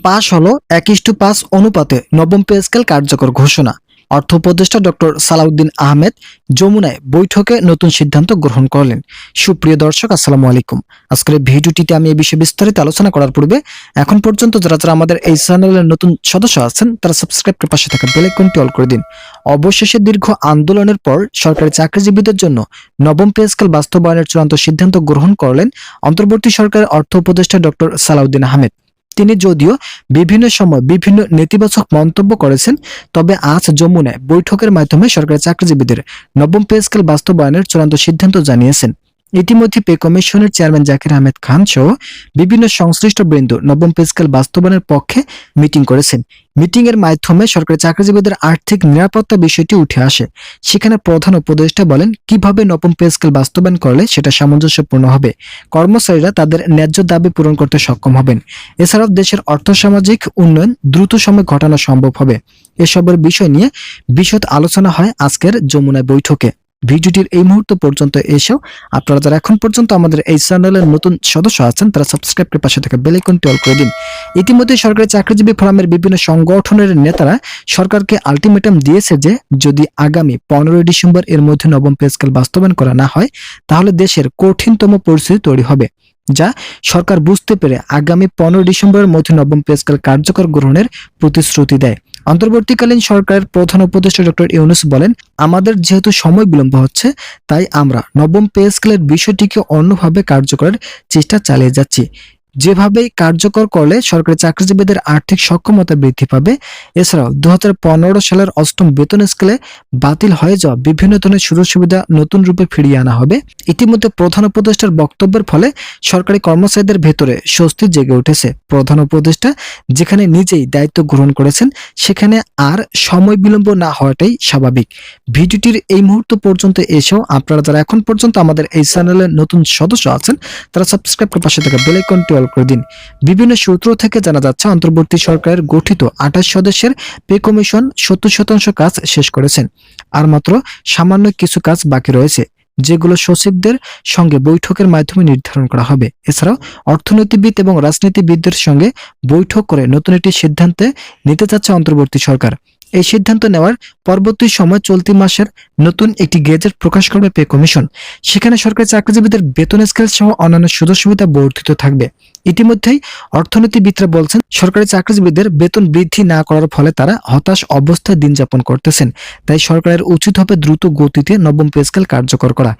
পাশ হলো 1:5 অনুপাতে নবম পে স্কেল কার্যকর ঘোষণা। অর্থ উপদেষ্টা ডক্টর সালাউদ্দিন আহমেদ যমুনায় বৈঠকে নতুন সিদ্ধান্ত গ্রহণ করলেন। সুপ্রিয় দর্শক, আসসালামু আলাইকুম। আজকের এই ভিডিওটিতে আমি এই বিষয়ে বিস্তারিত আলোচনা করার পূর্বে এখন পর্যন্ত যারা আমাদের এই চ্যানেলের নতুন সদস্য আছেন তারা সাবস্ক্রাইব করে পাশে থাকা বেল আইকনটি অল করে দিন। অবশেষে দীর্ঘ আন্দোলনের পর সরকারি চাকরিজীবীদের জন্য নবম পে স্কেল বাস্তবায়নের চূড়ান্ত সিদ্ধান্ত গ্রহণ করলেন অন্তর্বর্তী সরকারের অর্থ উপদেষ্টা ডক্টর সালাউদ্দিন আহমেদ। তিনি যদিও বিভিন্ন সময় বিভিন্ন নেতিবাচক মন্তব্য করেছেন, তবে আজ যমুনায় বৈঠকের মাধ্যমে সরকারি চাকরিজীবীদের নবম পে স্কেল বাস্তবায়নের চূড়ান্ত সিদ্ধান্ত জানিয়েছেন। ইতিমধ্যে পে কমিশনের চেয়ারম্যান জাকির আহমেদ খান সহ বিভিন্ন সংশ্লিষ্ট বৃন্দ নবম পে স্কেল বাস্তবায়নের পক্ষে মিটিং করেছেন। মিটিং এর মাধ্যমে সরকারি চাকরিজীবীদের আর্থিক নিরাপত্তা বিষয়টি উঠে আসে। সেখানে প্রধান উপদেষ্টা বলেন কিভাবে নবম পে স্কেল বাস্তবায়ন করলে সেটা সামঞ্জস্যপূর্ণ হবে, কর্মচারীরা তাদের ন্যায্য দাবি পূরণ করতে সক্ষম হবেন। এছাড়াও দেশের অর্থসামাজিক উন্নয়ন দ্রুত সময়ে ঘটানো সম্ভব হবে। এসবের বিষয় নিয়ে বিশদ আলোচনা হয় আজকের যমুনা বৈঠকে। ভিডিওটির এই মুহূর্ত পর্যন্ত এসেও আপনারা যারা এখন পর্যন্ত আমাদের এই চ্যানেলের নতুন সদস্য আছেন তারা সাবস্ক্রাইব করে পাশে থাকা বেল আইকনটি অল করে দিন। ইতিমধ্যে সরকারি চাকরিজীবী ফোরামের বিভিন্ন সংগঠনের নেতারা সরকারকে আলটিমেটাম দিয়েছে যে যদি আগামী 15 ডিসেম্বর এর মধ্যে নবম পে স্কেল বাস্তবায়ন করা না হয় তাহলে দেশের কঠিনতম পরিস্থিতি তৈরি হবে, যা সরকার বুঝতে পেরে আগামী 15 ডিসেম্বরের মধ্যে নবম পে স্কেল কার্যকর গ্রহণের প্রতিশ্রুতি দেয়। অন্তর্বর্তীকালীন সরকারের প্রধান উপদেষ্টা ডক্টর ইউনূস বলেন, আমাদের যেহেতু সময় বিলম্ব হচ্ছে তাই আমরা নবম পে স্কেলের বিষয়টিকে অন্যভাবে কার্যকরের চেষ্টা চালিয়ে যাচ্ছি। যেভাবেই কার্যকর করলে সরকারি চাকরিজীবীদের আর্থিক সক্ষমতা বৃদ্ধি পাবে। এছাড়াও 2015 সালের 8ম বেতন স্কেলে বাতিল হয়ে যাওয়া বিভিন্ন ধরনের সুযোগ সুবিধা নতুন রূপে ফিরিয়ে আনা হবে। ইতিমধ্যে প্রধান উপদেষ্টার বক্তব্যের ফলে সরকারি কর্মচারীদের ভেতরে স্বস্তি জেগে উঠেছে। প্রধান উপদেষ্টা যেখানে নিজেই দায়িত্ব গ্রহণ করেছেন সেখানে আর সময় বিলম্ব না হওয়াটাই স্বাভাবিক। ভিডিওটির এই মুহূর্ত পর্যন্ত এসেও আপনারা যারা এখন পর্যন্ত আমাদের এই চ্যানেলের নতুন সদস্য আছেন তারা সাবস্ক্রাইব করে পাশে থাকা বেল আইকনটি অল করে দিন। বিভিন্ন সূত্র থেকে জানা যাচ্ছে অন্তর্বর্তী সরকারের গঠিত 28 সদস্যের পে কমিশন 70% কাজ শেষ করেছেন, আর মাত্র সামান্য কিছু কাজ বাকি রয়েছে যেগুলো সচিবদের সঙ্গে বৈঠকের মাধ্যমে নির্ধারণ করা হবে। এছাড়াও অর্থনীতিবিদ এবং রাজনীতিবিদদের সঙ্গে বৈঠক করে নতুন একটি সিদ্ধান্তে নিতে যাচ্ছে অন্তর্বর্তী সরকার। এই সিদ্ধান্ত নেওয়ার পরবর্তী সময় চলতি মাসের নতুন একটি গেজেট প্রকাশ করবে পে কমিশন। সেখানে সরকারি চাকরিজীবীদের বেতন স্কেল সহ অন্যান্য সুযোগ সুবিধা বর্ধিত থাকবে। ইতিমধ্যেই অর্থনীতিবিদরা বলছেন সরকারি চাকরিজীবীদের বেতন বৃদ্ধি না করার ফলে তারা হতাশ অবস্থায় দিন যাপন করতেছেন। তাই সরকারের উচিত হবে দ্রুত গতিতে নবম পে স্কেল কার্যকর করা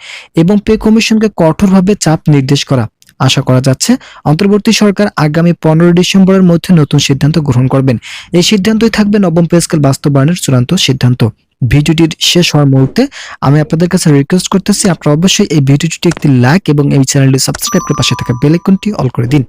এবং পে কমিশনকে কঠোরভাবে চাপ নির্দেশ করা। আশা করা যাচ্ছে অন্তর্বর্তী সরকার আগামী 15 ডিসেম্বরের মধ্যে নতুন সিদ্ধান্ত গ্রহণ করবেন। এই সিদ্ধান্তই থাকবে নবম পে স্কেল বাস্তবায়নের চূড়ান্ত সিদ্ধান্ত। ভিডিওটির শেষ হওয়ার মুহূর্তে আমি আপনাদের কাছে রিকোয়েস্ট করতেছি আপনারা অবশ্যই এই ভিডিওটি একটি লাইক এবং এই চ্যানেলটি সাবস্ক্রাইব করে পাশে থাকা বেল আইকনটি অল করে দিন।